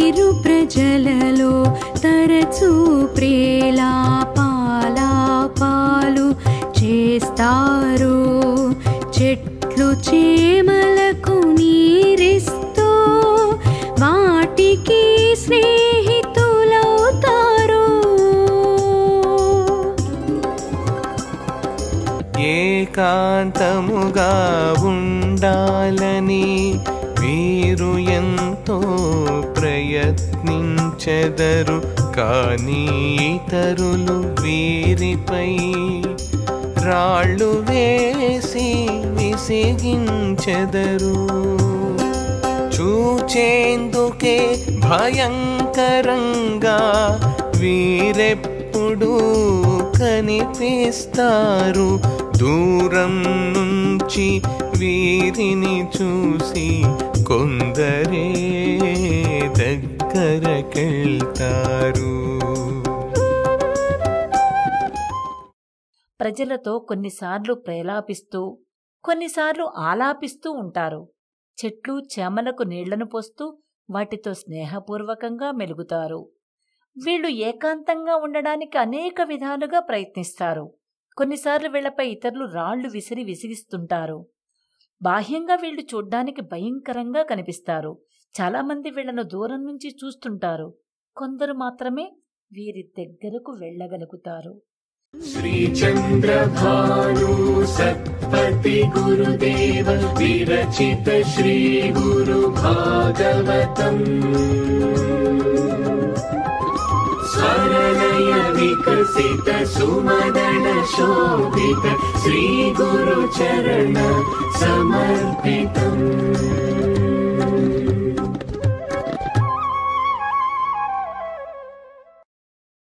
వీరు ప్రజలలో తరచూ ప్రేలాపాలు చేస్తారు. చెట్లు చేమలకు నీరిస్తూ వాటికి స్నేహితులవుతారు. ఏకాంతముగా ఉండాలని వీరు ఎంతో ప్రయత్నించెదరు. కానీ ఇతరులు వీరిపై రాళ్ళు వేసి విసిగించెదరు. చూచేందుకే భయంకరంగా వీరెప్పుడూ కనిపిస్తారు. దూరం నుంచి వీరిని చూసి కొందరే దగ్గరకెళ్తారు. ప్రజలతో కొన్నిసార్లు ప్రేలాపిస్తూ కొన్నిసార్లు ఆలాపిస్తూ ఉంటారు. చెట్లు చేమలకు నీళ్లను పోస్తూ వాటితో స్నేహపూర్వకంగా మెలుగుతారు. వీళ్ళు ఏకాంతంగా ఉండడానికి అనేక విధాలుగా ప్రయత్నిస్తారు. కొన్నిసార్లు వీళ్లపై ఇతరులు రాళ్లు విసిరి విసిగిస్తుంటారు. బాహ్యంగా వీళ్లు చూడ్డానికి భయంకరంగా కనిపిస్తారు. చాలామంది వీళ్లను దూరం నుంచి చూస్తుంటారు. కొందరు మాత్రమే వీరి దగ్గరకు వెళ్ళగలుగుతారు. శ్రీ చంద్రభాను సత్పతి గురుదేవ విరచిత శ్రీ గురు భాగవతం స్వరలయ వికసిత సుమదన శోభిత శ్రీ గురు చరణ సమర్పితం.